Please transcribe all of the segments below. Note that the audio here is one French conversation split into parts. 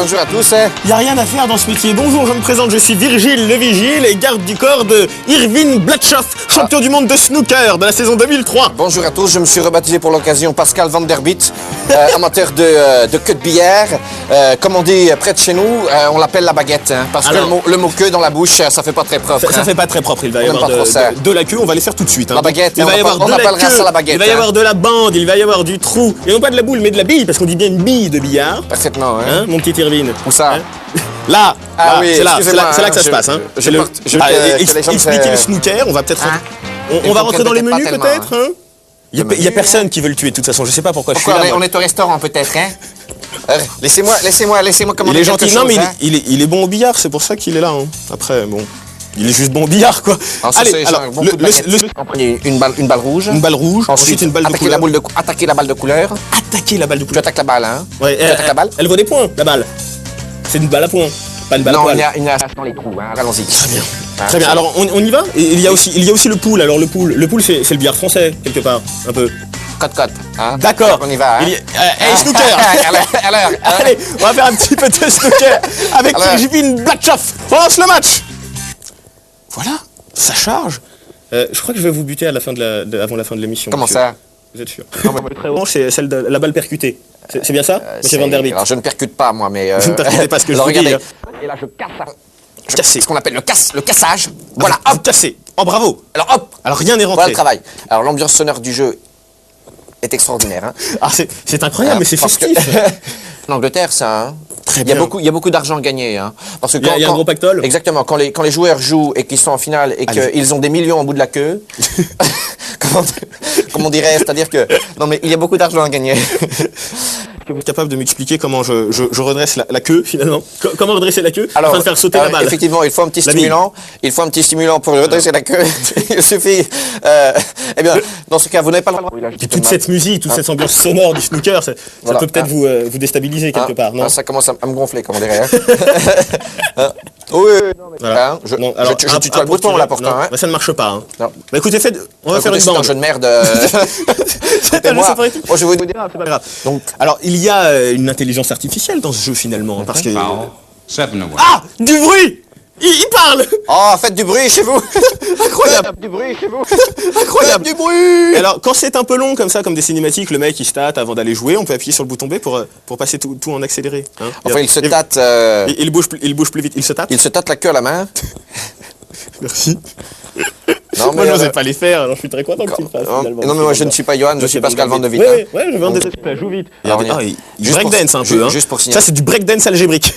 Bonjour à tous. Il n'y a rien à faire dans ce métier. Bonjour, je me présente, je suis Virgile le Vigile et garde du corps de Irvin Blatchoff, champion du monde de snooker de la saison 2003. Bonjour à tous, je me suis rebaptisé pour l'occasion Pascal Van Der Biet, amateur de queue de billard. Comme on dit près de chez nous, on l'appelle la baguette, hein, parce alors, que le mot queue dans la bouche, ça fait pas très propre. Ça fait pas très propre, il va y avoir de la queue, on va les faire tout de suite. Hein. La baguette, il va y avoir on de la appellera queue, ça la baguette. il va y avoir de la bande, il va y avoir du trou, et non pas de la boule mais de la bille, parce qu'on dit bien une bille de billard. Parfaitement, hein. Hein, mon petit Irvin. Où ça? Hein? Là, ah oui, c'est là que ça se passe. Hein. Expliquer le snooker, on va peut-être... On va rentrer dans les menus peut-être hein. Il n'y a personne qui veut le tuer de toute façon, je sais pas pourquoi je suis là. On est au restaurant peut-être, hein. Laissez-moi commander. Il est gentil, non mais hein. il est bon au billard, c'est pour ça qu'il est là. Hein. Après, bon... Il est juste bon au billard, quoi. Allez, alors, on prenait une balle rouge. Une balle rouge, ensuite une balle de couleur. Attaquer la balle de couleur. Attaquer la balle de Tu couleur. attaques la balle, hein. Ouais, tu attaques la balle. Elle vaut des points, la balle. C'est une balle à points, pas une balle à poil. Non, il y a dans les trous, hein. Allons-y. Très bien. Très bien, alors on y va. Et il y a aussi le pool. Alors le pool c'est le billard français, quelque part, un peu. Cote. Hein. D'accord. On y va. Hein. Hey, snooker. Allez, on va faire un petit peu de snooker avec Irvin Blatchoff. On lance le match. Voilà, ça charge. Je crois que je vais vous buter à la fin avant la fin de l'émission. Comment monsieur. ça? Vous êtes sûr? Très bon, c'est celle de la balle percutée. C'est bien ça, monsieur Van Der Biet? Alors je ne percute pas moi, mais... Vous ne percutez pas ce que je vous dis. Et là je casse. Casser. Ce qu'on appelle le cassage. Voilà, hop, cassé. Oh bravo. Alors hop. Alors rien n'est rentré. Voilà le travail. Alors l'ambiance sonore du jeu est extraordinaire. Hein. Ah c'est incroyable, mais c'est festif. En Angleterre, ça... Hein. Très bien. Il y a beaucoup d'argent gagné. Hein. Parce que il y a un gros pactole. Exactement. Quand les joueurs jouent et qu'ils sont en finale et qu'ils ont des millions au bout de la queue, comment on dirait, c'est-à-dire que... Non mais il y a beaucoup d'argent à gagner. Vous êtes capable de m'expliquer comment je redresse la queue finalement? Comment redresser la queue afin de faire sauter la balle? Effectivement, il faut un petit stimulant. Il faut un petit stimulant pour redresser la queue. Il suffit... eh bien, dans ce cas, vous n'avez pas le droit... Et toute cette musique, toute cette ambiance sonore du snooker, ça peut peut-être vous déstabiliser quelque part, non? Ça commence à me gonfler, comme on dirait. Oui. Voilà. Je tutoie le bouton là pourtant. Hein. Ça ne marche pas. Hein. Non. Bah écoutez, on va faire une bande. C'est un jeu de merde. Moi, je vous dis. C'est pas grave. Donc, alors, il y a une intelligence artificielle dans ce jeu finalement, parce que... Ah, du bruit. Il parle. Oh, faites du bruit chez vous. Incroyable. Du bruit chez vous. Incroyable. Du bruit. Alors, quand c'est un peu long comme ça, comme des cinématiques, le mec il se tâte avant d'aller jouer, on peut appuyer sur le bouton B pour passer tout en accéléré. Hein. Enfin, il se tâte... Il bouge plus vite, il se tâte. Il se tâte la queue à la main. Merci. Non, moi, je n'osais pas les faire, alors je suis très content que tu le fasses. Finalement. Non, mais moi, je ne suis pas Johan, je suis Pascal Van Der Biet. Oui, je vais en détailler. Ça joue vite. Il breakdance un peu. Juste pour signaler. Ça, c'est du breakdance algébrique.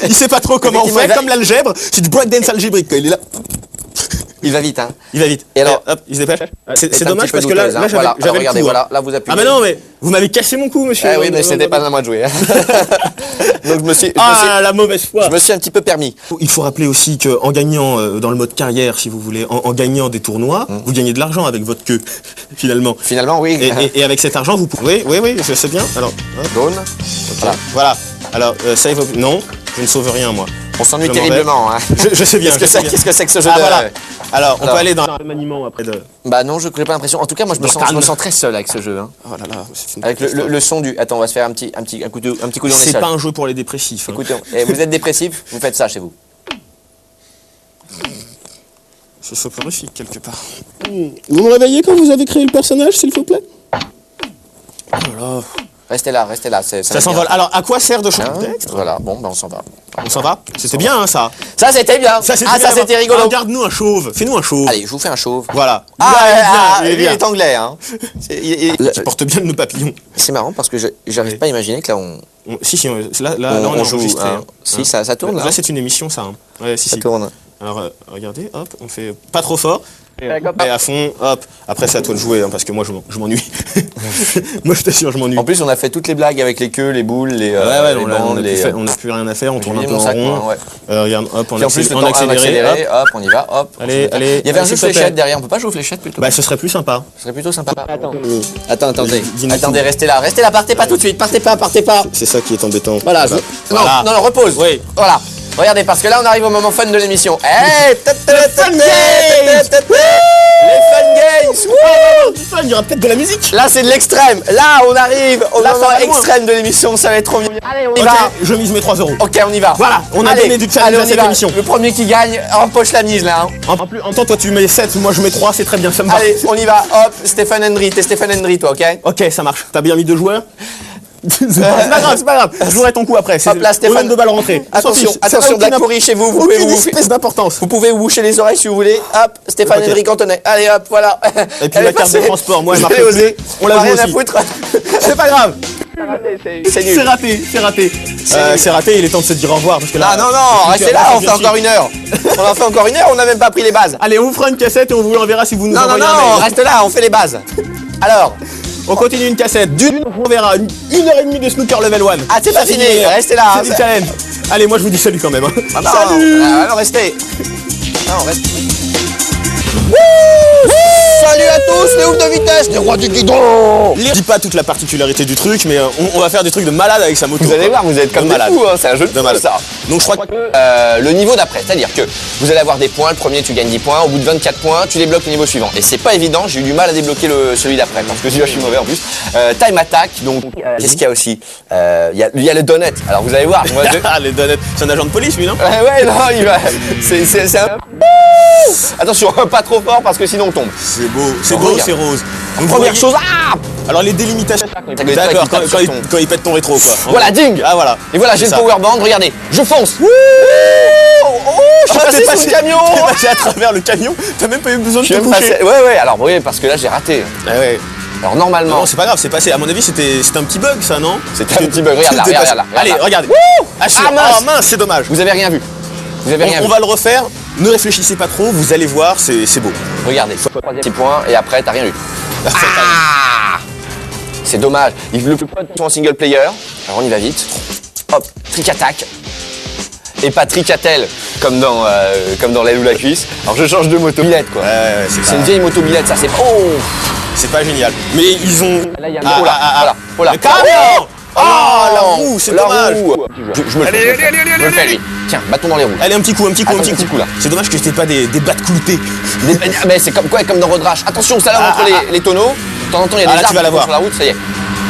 Il sait pas trop comment on fait, comme l'algèbre, c'est du breakdance algébrique. Il est là. Il va vite, hein. Il va vite. Et alors, hop, il se dépêche. C'est dommage parce que là, j'avais regardez, voilà, là vous appuyez. Ah mais non, mais vous m'avez cassé mon coup, monsieur. Ah oui, mais c'était pas à moi de jouer. Donc la mauvaise foi. Je me suis un petit peu permis. Il faut rappeler aussi qu'en gagnant dans le mode carrière, si vous voulez, en gagnant des tournois, vous gagnez de l'argent avec votre queue, finalement. Finalement, oui. Et avec cet argent, vous pouvez... Oui, je sais bien. Alors, Dawn. Voilà. Alors, save... Non, je ne sauve rien, moi. On s'ennuie terriblement, hein. Je sais bien. Qu'est-ce que c'est que ce jeu voilà. Alors, on peut aller dans le maniement après de... Bah non, je n'ai pas l'impression. En tout cas, moi, je me sens très seul avec ce jeu. Hein. Oh là là, avec le son du... Attends, on va se faire un petit coup de on est seul. C'est pas un jeu pour les dépressifs. Hein. Écoutez, vous êtes dépressif, vous faites ça chez vous. C'est soporifique, quelque part. Vous me réveillez quand vous avez créé le personnage, s'il vous plaît? Oh là. Restez là. Ça s'envole. Alors, à quoi sert de changer le texte? Voilà, bon, ben on s'en va. On s'en va? C'était bien, hein, ça? Ça, c'était bien. Ça, c'était rigolo. Regarde-nous un chauve. Fais-nous un chauve. Allez, je vous fais un chauve. Voilà. Il est anglais, hein. Il porte bien nos papillons. C'est marrant parce que j'arrive pas à imaginer que là, on... Si, là, on joue. Si, ça tourne, là. C'est une émission, ça. Ouais, ça tourne. Alors, regardez, hop, on fait pas trop fort. Et à fond, hop. Après, c'est à toi de jouer, hein, parce que moi, je m'ennuie. Moi, je t'assure, je m'ennuie. En plus, on a fait toutes les blagues avec les queues, les boules, les bandes, on n'a plus rien à faire, on tourne un peu en rond. Regarde, hop, on accéléré, hop, on y va, hop. Allez. Il y avait un jeu fléchette derrière, on peut pas jouer aux fléchettes plutôt? Bah, ce serait plus sympa. Ce serait plutôt sympa. Attendez, restez là, partez pas tout de suite, partez pas. C'est ça qui est embêtant. Voilà, non, repose. Oui. Voilà. Regardez, parce que là, on arrive au moment fun de l'émission. Les fun games. Oh, du fun, il y aura peut-être de la musique. Là, c'est de l'extrême. Là, on arrive au Là, ça moment va loin. extrême de l'émission. Ça va être trop bien. Allez, on y Ok, va. je mise mes 3 €. Ok, on y va. Voilà, on a Allez, donné du challenge allez, on à y cette va. émission. Le premier qui gagne empoche la mise là. Hein. En plus, en temps, toi tu mets 7, moi je mets 3, c'est très bien, ça me va. Allez, on y va. Hop, Stéphane Hendry. T'es Stéphane Hendry, toi, ok? Ok, ça marche. T'as bien mis 2 joueurs. C'est pas grave. Je jouerai ton coup après. C'est Hop là, Stéphane. au nombre de balles rentrées. On s'en Attention, fiche. Ça n'a attention, aucune Black Pourri chez vous. Vous pouvez aucune vous, espèce d'importance. vous pouvez vous boucher les oreilles si vous voulez. Hop, Stéphane Ok. Hendry Cantonnet. Allez, hop, voilà. Et puis la carte de transport, moi elle marche J'ai plus. osé. On la Rien joue à aussi. foutre. C'est pas grave. C'est C'est nul. raté, c'est raté. C'est raté, il est temps de se dire au revoir parce que là. Ah non, non, restez là, on fait encore une heure. On en fait encore une heure, on n'a même pas pris les bases. Allez, on vous fera une cassette et on vous l'enverra si vous nous Non, non, envoyez un non, mail. reste là, on fait les bases. Alors, On continue une cassette. On verra une heure et demie de snooker level 1. ah, c'est pas fini, restez là. C'est du challenge. Allez, moi je vous dis salut quand même. Hein. Ah non, Salut. non, restez. Non, reste. Salut à tous, les oufs de vitesse, les rois du guidon. Je dis pas toute la particularité du truc, mais on va faire des trucs de malade avec sa moto. Vous allez voir, vous êtes comme De des malade. fous, hein, c'est un jeu de De fou, malade. ça. Donc je crois que Le niveau d'après, c'est-à-dire que vous allez avoir des points, le premier tu gagnes 10 points, au bout de 24 points, tu débloques le niveau suivant. Et c'est pas évident, j'ai eu du mal à débloquer celui d'après, parce que celui-là je suis mauvais en plus. Time attack, donc qu'est-ce qu'il y a aussi? Il y a le donut, alors vous allez voir. Moi, les donuts. C'est un agent de police lui, non? ouais, non, il va. C'est un. Attention, pas trop fort parce que sinon on tombe. C'est beau, c'est Donc, beau, regarde. c'est rose. Donc, Première vous voyez- chose, ah. Alors les délimitations. T'as que des D'accord, trucs qui tapent sur ton- quand il pète ton rétro quoi. Voilà, ding. Ah voilà. Et voilà, j'ai C'est le ça. powerband, regardez, je fonce. Oh, je suis Ah, passé sous le camion. T'es passé à travers le camion, t'as même pas eu besoin de Je te suis même coucher. passé. Ouais, alors oui, parce que là j'ai raté. Ah ouais. Alors normalement, Non, c'est pas grave, c'est passé. À mon avis, c'était un petit bug ça, non? c'était un petit bug. Regarde là, C'était regarde pas- là. Allez, regardez. Ah, Ah, mince. oh, mince, c'est dommage. Vous avez rien vu. Vous avez rien On vu. va le refaire. Ne réfléchissez pas trop, vous allez voir, c'est beau. Regardez, petit point et après t'as rien vu. Ah, c'est dommage. Il veut le plus en single player. Alors on y va vite. Hop, trick attack. Et pas tricatel comme dans l'aile ou la cuisse. Alors je change de moto. Billette quoi. Ouais, C'est une vieille moto billette ça. C'est oh. c'est pas génial. Mais ils ont. Là il y a Ah, oh là, ah, ah, voilà, oh là. Le camion. Oh, la roue, c'est La dommage. roue. Je me le fais. Je me le fais lui. Tiens, bâton dans les roues. Allez, un petit coup, un petit coup, Attends, un petit petit coup. coup, là. C'est dommage que c'était pas des battes cloutées. Mais c'est comme quoi, comme dans Road Rash. Attention, ça là Ah, entre ah, les tonneaux. De temps en temps, il y a Ah, des là, tu vas la arbres qui sont voir. sur la route, ça y est.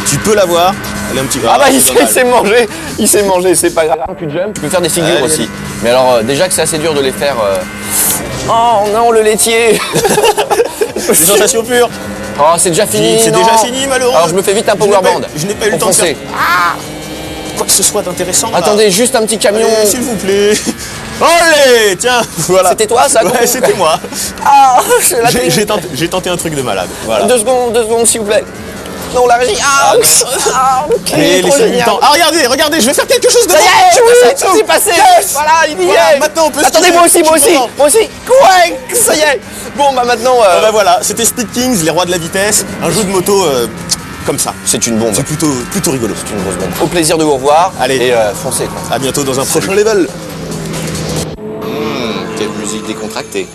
Tu peux l'avoir. Allez, un petit coup. Ah bah il c'est dommage. s'est mangé, il s'est mangé, c'est pas grave. Tu peux faire des figures Allez, aussi. allez. Mais alors déjà que c'est assez dur de les faire. Oh non, le laitier. Des sensations pures. Oh c'est déjà fini. C'est non. déjà fini, malheureux. Alors je me fais vite un Je n'ai powerband. pas- Je n'ai pas eu le temps de faire quoi que ce soit d'intéressant. là. Attendez, juste un petit camion. Allez, s'il vous plaît. Allez, tiens, voilà. C'était toi ça? Ouais, c'était moi. Ah, la J'ai tenté un truc de malade. Voilà. 2 secondes s'il vous plaît. Non, la régie. Ah, non. ok, Mais trop laissez-lui le génial. temps. Ah, regardez, je vais faire quelque chose de Ça y bon. est, Oui, ça s'est passé. Yes. Voilà, il y Voilà, est. maintenant, on peut se Attendez, quitter. moi aussi. Je suis content. Ouais, ça y est. Bon, bah maintenant. Ah bah voilà, c'était Speed Kings, les rois de la vitesse, un jeu de moto comme ça. C'est une bombe. C'est plutôt rigolo. Une grosse bombe. Au plaisir de vous revoir. Allez. Et foncez quoi. À bientôt dans un prochain level. Quelle musique décontractée.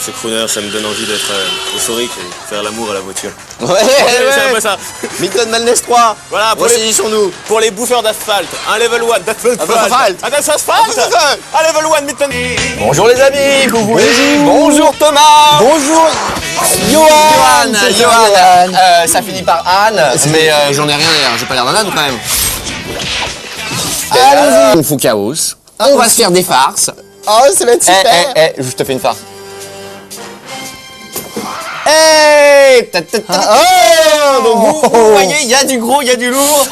Ce crooner, ça me donne envie d'être euphorique et faire l'amour à la voiture. Ouais, C'est un peu ça. Milton Madness 3. Voilà, Ressaisissons-nous. pour les bouffeurs d'asphalte, un level 1 d'asphalte. D'asphalte. Un d'asphalte. Un level 1 Milton. Bonjour les amis. Coucou. Bonjour Thomas. Bonjour. Johan. Ça finit par Anne, mais j'en ai rien derrière. J'ai pas l'air d'un âne quand même. Allons-y. On fout chaos. On va se faire des farces. Oh, ça va être super. Je te fais une farce. Hey Donc vous voyez, il y a du gros, il y a du lourd.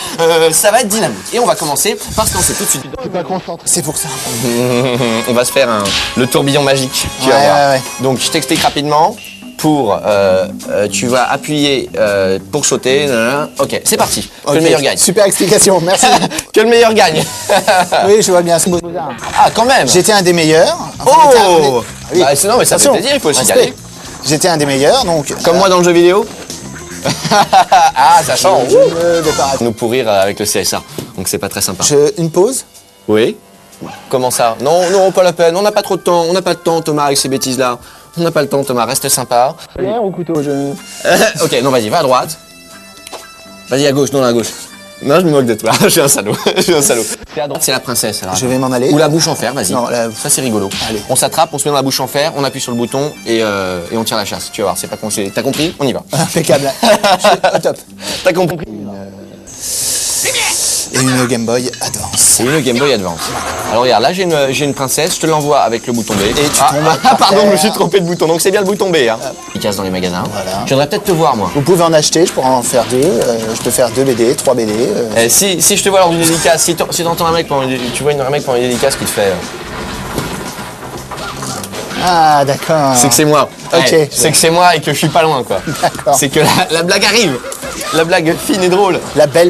Ça va être dynamique. Et on va commencer par se lancer tout de suite. C'est pour ça. On va se faire le tourbillon magique. Tu vas Ouais, voir. ouais, ouais. Donc je t'explique rapidement. Tu vas appuyer pour sauter. Ok, c'est parti. Que le Ok, meilleur gagne. Super explication, merci. Que le meilleur gagne. Oui, je vois bien ce mot. Ah, quand même. J'étais un des meilleurs. Enfin, j'étais un- Oh. Oui. Bah, non, mais ça fait Attention, plaisir. Il faut aussi y respect. aller. J'étais un des meilleurs, donc. Comme moi dans le jeu vidéo. Ah, ça change. Je me vais pas arrêter. Nous pourrir avec le CSA. Donc c'est pas très sympa. Une pause. Oui. Comment ça? Non, non, pas la peine. On n'a pas trop de temps. On n'a pas de temps, Thomas, avec ces bêtises-là. On n'a pas le temps, Thomas. Reste sympa. Au couteau, je. Ok, non, vas-y, va à droite. Vas-y, à gauche, non, à gauche. Non, je me moque de toi. Je suis un salaud. Je suis un salaud. Et à droite, c'est la princesse. Alors, Je vais m'en aller. Ou la bouche en fer, vas-y. Non, Ça, c'est rigolo. Allez. On s'attrape, on se met dans la bouche en fer, on appuie sur le bouton et on tire la chasse. Tu vas voir, c'est pas con. T'as compris? On y va. Impeccable. Je suis au top. T'as compris? Et une Game Boy Advance. C'est une Game Boy Advance. Alors regarde, là j'ai une princesse, je te l'envoie avec le bouton B. Et tu tombes pardon, par je me suis terre. trompé de bouton, donc c'est bien le bouton B. Hein. Il casse dans les magasins. Voilà. Je voudrais peut-être te voir, moi. Vous pouvez en acheter, je pourrais en faire 2. Je peux faire 2 BD, 3 BD. Si je te vois lors d'une dédicace, si t'entends un mec pendant tu vois un mec pendant une dédicace qui te fait... Ah, d'accord. c'est que c'est moi. Ok. Ouais, c'est que c'est moi et que je suis pas loin, quoi. D'accord. C'est que la blague arrive. La blague fine et drôle. La belle